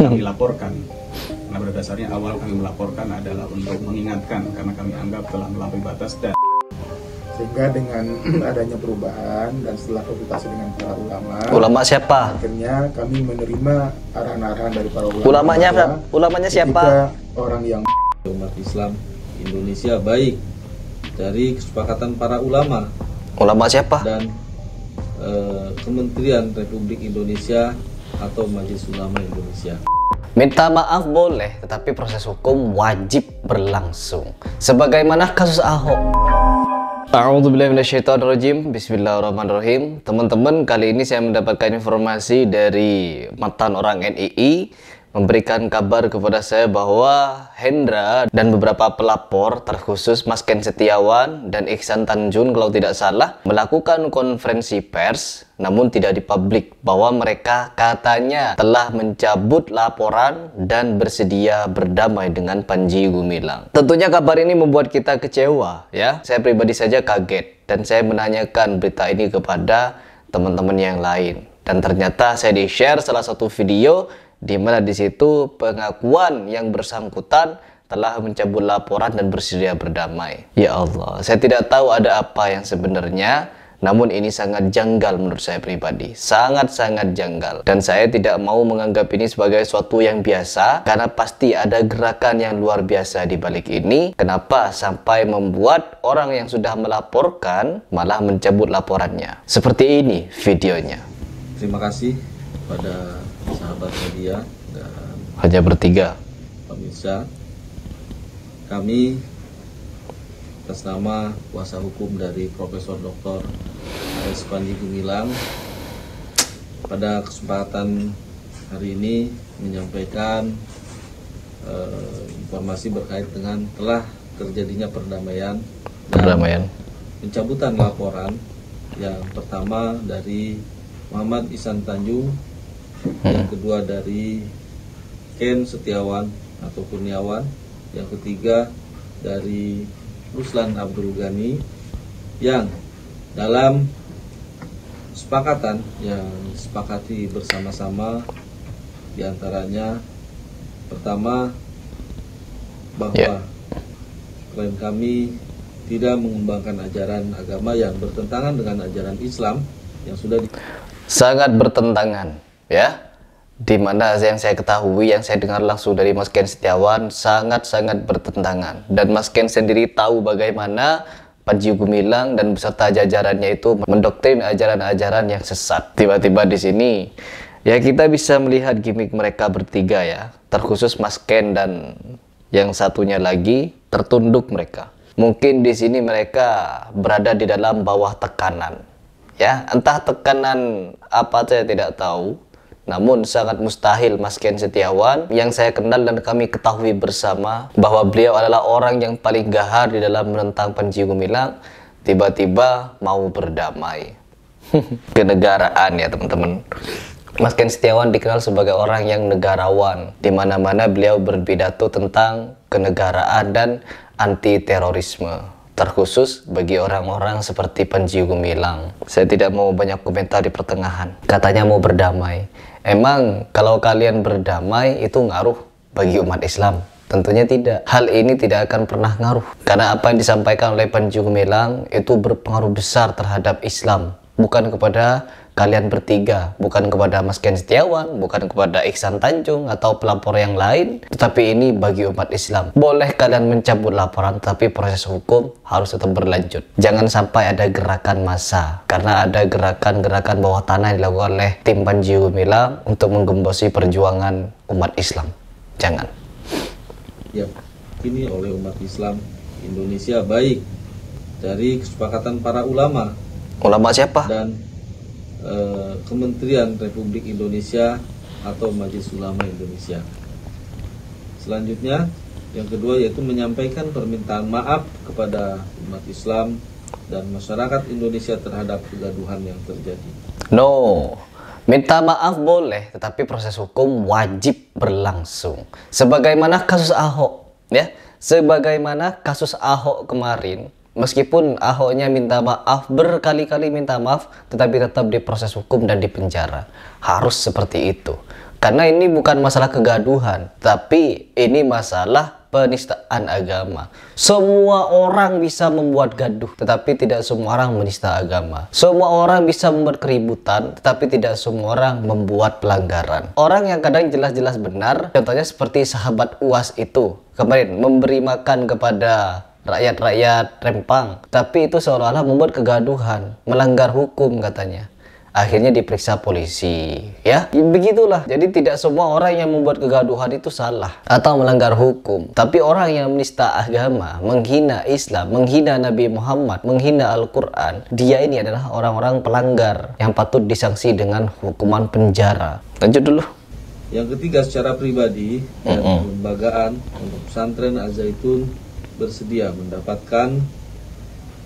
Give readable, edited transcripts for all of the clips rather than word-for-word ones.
kami laporkan. Karena pada dasarnya awal kami melaporkan adalah untuk mengingatkan karena kami anggap telah melampaui batas dan sehingga dengan adanya perubahan dan setelah konsultasi dengan para ulama siapa? akhirnya kami menerima arahan-arahan dari para ulama. Ulamanya siapa? Ketika orang yang umat Islam Indonesia baik dari kesepakatan para ulama siapa? dan Kementerian Republik Indonesia atau Majelis Ulama Indonesia. Minta maaf boleh, tetapi proses hukum wajib berlangsung. Sebagaimana kasus Ahok. A'udzubillahi minasyaitonirrajim. Bismillahirrahmanirrahim. Teman-teman, kali ini saya mendapatkan informasi dari mantan orang NII memberikan kabar kepada saya bahwa Hendra dan beberapa pelapor terkhusus Mas Ken Setiawan dan Iksan Tanjung kalau tidak salah melakukan konferensi pers namun tidak dipublik bahwa mereka katanya telah mencabut laporan dan bersedia berdamai dengan Panji Gumilang. Tentunya kabar ini membuat kita kecewa ya. Saya pribadi saja kaget dan saya menanyakan berita ini kepada teman-teman yang lain dan ternyata saya di-share salah satu video di mana di situ pengakuan yang bersangkutan telah mencabut laporan dan bersedia berdamai. Ya Allah, saya tidak tahu ada apa yang sebenarnya, namun ini sangat janggal menurut saya pribadi. Sangat-sangat janggal. Dan saya tidak mau menganggap ini sebagai suatu yang biasa, karena pasti ada gerakan yang luar biasa di balik ini. Kenapa sampai membuat orang yang sudah melaporkan malah mencabut laporannya? Seperti ini videonya. Terima kasih pada sahabat media dan hanya bertiga pemirsa. Kami atas nama kuasa hukum dari Profesor Dr. A.S. Panji Gumilang pada kesempatan hari ini menyampaikan informasi berkait dengan telah terjadinya perdamaian dan pencabutan laporan yang pertama dari Muhammad Ihsan Tanjung, yang kedua dari Ken Setiawan atau Kurniawan, yang ketiga dari Ruslan Abdul Ghani, yang dalam kesepakatan yang disepakati bersama-sama diantaranya pertama bahwa klien kami tidak mengembangkan ajaran agama yang bertentangan dengan ajaran Islam yang sudah sangat bertentangan ya, dimana yang saya ketahui, yang saya dengar langsung dari Mas Ken Setiawan sangat-sangat bertentangan, dan Mas Ken sendiri tahu bagaimana Panji Gumilang dan beserta jajarannya itu mendoktrin ajaran-ajaran yang sesat. Tiba-tiba di sini ya kita bisa melihat gimmick mereka bertiga ya, terkhusus Mas Ken dan yang satunya lagi tertunduk mereka. Mungkin di sini mereka berada di dalam bawah tekanan ya, entah tekanan apa saya tidak tahu. Namun sangat mustahil Mas Ken Setiawan yang saya kenal dan kami ketahui bersama bahwa beliau adalah orang yang paling gahar di dalam menentang Panji Gumilang, tiba-tiba mau berdamai. Kenegaraan ya teman-teman. Mas Ken Setiawan dikenal sebagai orang yang negarawan, di mana-mana beliau berpidato tentang kenegaraan dan anti terorisme, terkhusus bagi orang-orang seperti Panji Gumilang. Saya tidak mau banyak komentar di pertengahan. Katanya mau berdamai. Emang kalau kalian berdamai itu ngaruh bagi umat Islam? Tentunya tidak. Hal ini tidak akan pernah ngaruh. Karena apa yang disampaikan oleh Panji Gumilang itu berpengaruh besar terhadap Islam. Bukan kepada kalian bertiga, bukan kepada Mas Ken Setiawan, bukan kepada Iksan Tanjung atau pelapor yang lain, tetapi ini bagi umat Islam. Boleh kalian mencabut laporan, tapi proses hukum harus tetap berlanjut. Jangan sampai ada gerakan massa, karena ada gerakan-gerakan bawah tanah yang dilakukan oleh tim Panji Gumilang untuk menggembosi perjuangan umat Islam. Jangan. Ya, ini oleh umat Islam Indonesia baik dari kesepakatan para ulama. Ulama siapa? Dan Kementerian Republik Indonesia atau Majelis Ulama Indonesia. Selanjutnya, yang kedua yaitu menyampaikan permintaan maaf kepada umat Islam dan masyarakat Indonesia terhadap kegaduhan yang terjadi. No, minta maaf boleh, tetapi proses hukum wajib berlangsung. Sebagaimana kasus Ahok, ya, sebagaimana kasus Ahok kemarin. Meskipun Ahoknya minta maaf, berkali-kali minta maaf, tetapi tetap diproses hukum dan dipenjara. Harus seperti itu. Karena ini bukan masalah kegaduhan, tapi ini masalah penistaan agama. Semua orang bisa membuat gaduh, tetapi tidak semua orang menista agama. Semua orang bisa membuat keributan, tetapi tidak semua orang membuat pelanggaran. Orang yang kadang jelas-jelas benar, contohnya seperti sahabat UAS itu kemarin memberi makan kepada rakyat-rakyat Rempang, tapi itu seolah-olah membuat kegaduhan, melanggar hukum katanya. Akhirnya diperiksa polisi, ya begitulah. Jadi tidak semua orang yang membuat kegaduhan itu salah atau melanggar hukum, tapi orang yang menista agama, menghina Islam, menghina Nabi Muhammad, menghina Al-Quran, dia ini adalah orang-orang pelanggar yang patut disanksi dengan hukuman penjara. Lanjut dulu. Yang ketiga, secara pribadi dan kelembagaan untuk pesantren Al-Zaitun bersedia mendapatkan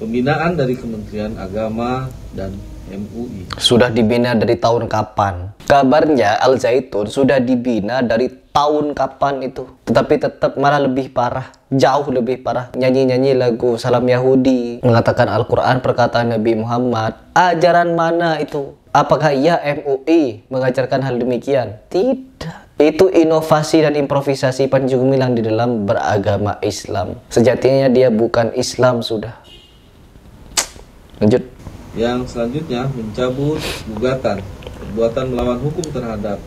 pembinaan dari Kementerian Agama dan MUI. Sudah dibina dari tahun kapan? Kabarnya Al-Zaitun sudah dibina dari tahun kapan itu, tetapi tetap malah lebih parah, jauh lebih parah. Nyanyi-nyanyi lagu Salam Yahudi, mengatakan Al-Quran perkataan Nabi Muhammad. Ajaran mana itu? Apakah iya MUI mengajarkan hal demikian? Tidak. Itu inovasi dan improvisasi Panji Gumilang di dalam beragama Islam. Sejatinya dia bukan Islam sudah. Lanjut. Yang selanjutnya, mencabut gugatan perbuatan melawan hukum terhadap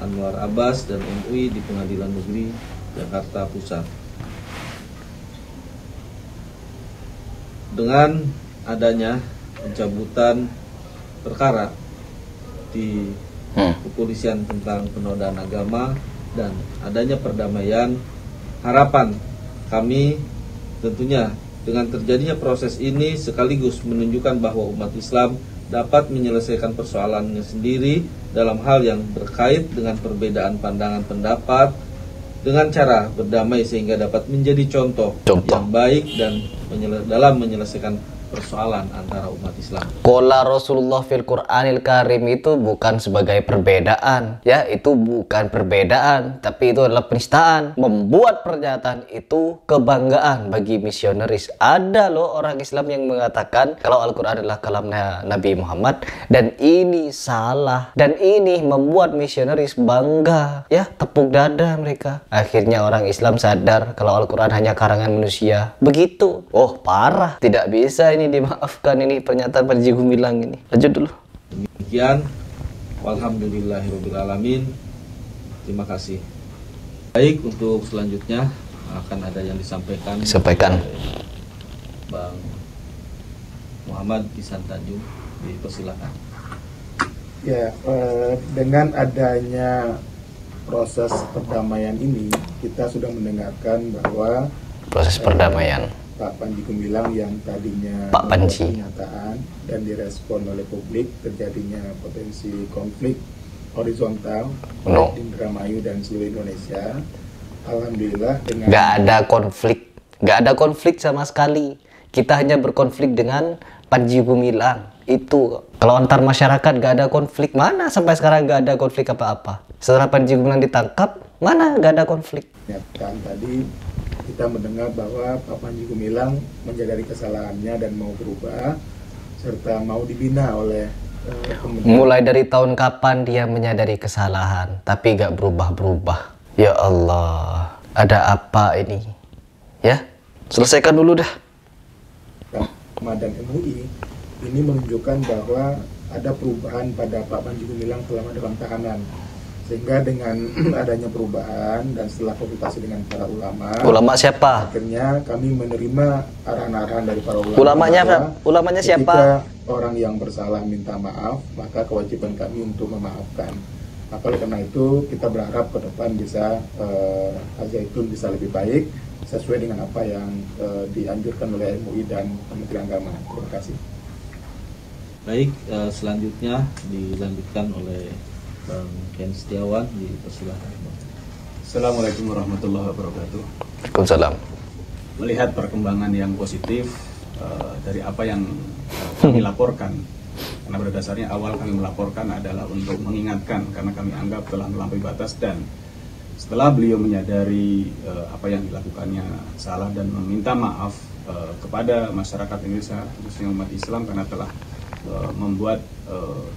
Anwar Abbas dan MUI di Pengadilan Negeri Jakarta Pusat. Dengan adanya pencabutan perkara di kepolisian tentang penodaan agama dan adanya perdamaian, harapan kami tentunya dengan terjadinya proses ini sekaligus menunjukkan bahwa umat Islam dapat menyelesaikan persoalannya sendiri dalam hal yang berkait dengan perbedaan pandangan pendapat dengan cara berdamai sehingga dapat menjadi contoh yang baik dan dalam menyelesaikan persoalan antara umat Islam. Qala Rasulullah fil Qur'anil Karim itu bukan sebagai perbedaan, ya, itu bukan perbedaan, tapi itu adalah penistaan. Membuat pernyataan itu kebanggaan bagi misionaris. Ada loh orang Islam yang mengatakan kalau Al-Quran adalah kalamnya Nabi Muhammad dan ini salah, dan ini membuat misionaris bangga, ya, tepuk dada mereka. Akhirnya orang Islam sadar kalau Al-Quran hanya karangan manusia. Begitu. Oh, parah. Tidak bisa ini dimaafkan, ini pernyataan Panji Gumilang ini. Lanjut dulu. Demikian, walhamdulillahirobbilalamin. Terima kasih. Baik, untuk selanjutnya akan ada yang disampaikan oleh Bang Muhammad Ihsan Tanjung. Dipersilakan. Ya, dengan adanya proses perdamaian ini, kita sudah mendengarkan bahwa proses perdamaian Pak Panji Gumilang yang tadinya Pak Panji pernyataan dan direspon oleh publik terjadinya potensi konflik horizontal di Indramayu dan seluruh Indonesia. Alhamdulillah dengan nggak ada konflik sama sekali. Kita hanya berkonflik dengan Panji Gumilang. Itu kalau antar masyarakat nggak ada konflik, mana sampai sekarang nggak ada konflik apa-apa. Setelah Panji Gumilang ditangkap, mana nggak ada konflik. Dan tadi kita mendengar bahwa Pak Panji Gumilang menyadari kesalahannya dan mau berubah serta mau dibina oleh mulai dari tahun kapan dia menyadari kesalahan tapi gak berubah-berubah. Ya Allah, ada apa ini? Ya, selesaikan dulu dah. Dan MUI ini menunjukkan bahwa ada perubahan pada Pak Panji Gumilang selama dalam tahanan. Sehingga dengan adanya perubahan dan setelah konsultasi dengan para ulama. Ulama siapa? Akhirnya kami menerima arahan-arahan dari para ulama. Ulamanya siapa? Ketika orang yang bersalah minta maaf, maka kewajiban kami untuk memaafkan. Maka oleh karena itu kita berharap ke depan bisa Al-Zaitun bisa lebih baik sesuai dengan apa yang dianjurkan oleh MUI dan Kementerian Agama. Terima kasih. Baik, selanjutnya dilanjutkan oleh Bang Ken Setiawan, dipersilakan. Assalamualaikum warahmatullahi wabarakatuh. Waalaikumsalam. Melihat perkembangan yang positif dari apa yang kami laporkan, karena pada dasarnya awal kami melaporkan adalah untuk mengingatkan karena kami anggap telah melampaui batas, dan setelah beliau menyadari apa yang dilakukannya salah dan meminta maaf kepada masyarakat Indonesia khususnya umat Islam karena telah membuat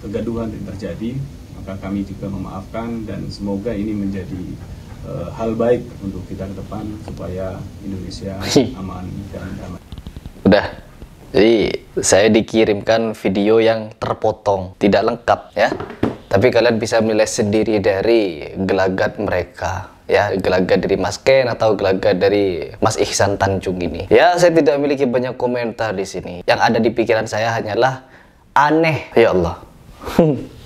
kegaduhan yang terjadi, maka maka kami juga memaafkan, dan semoga ini menjadi hal baik untuk kita ke depan supaya Indonesia aman dan damai. Udah. Jadi saya dikirimkan video yang terpotong, tidak lengkap ya. Tapi kalian bisa menilai sendiri dari gelagat mereka, ya, gelagat dari Mas Ken atau gelagat dari Mas Ihsan Tanjung ini. Ya, saya tidak memiliki banyak komentar di sini. Yang ada di pikiran saya hanyalah aneh, ya Allah.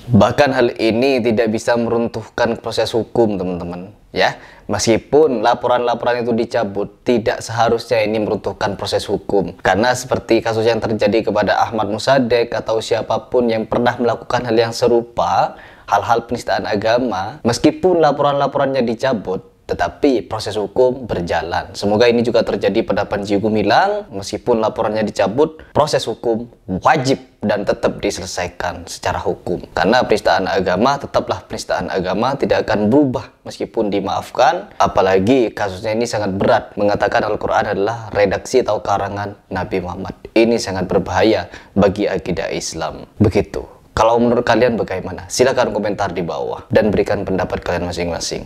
Bahkan hal ini tidak bisa meruntuhkan proses hukum, teman-teman. Ya, meskipun laporan-laporan itu dicabut, tidak seharusnya ini meruntuhkan proses hukum. Karena seperti kasus yang terjadi kepada Ahmad Musaddiq atau siapapun yang pernah melakukan hal yang serupa, hal-hal penistaan agama, meskipun laporan-laporannya dicabut, tetapi proses hukum berjalan. Semoga ini juga terjadi pada Panji Gumilang. Meskipun laporannya dicabut, proses hukum wajib dan tetap diselesaikan secara hukum. Karena penistaan agama tetaplah penistaan agama, tidak akan berubah meskipun dimaafkan. Apalagi kasusnya ini sangat berat, mengatakan Al-Quran adalah redaksi atau karangan Nabi Muhammad. Ini sangat berbahaya bagi akidah Islam. Begitu. Kalau menurut kalian bagaimana? Silahkan komentar di bawah dan berikan pendapat kalian masing-masing.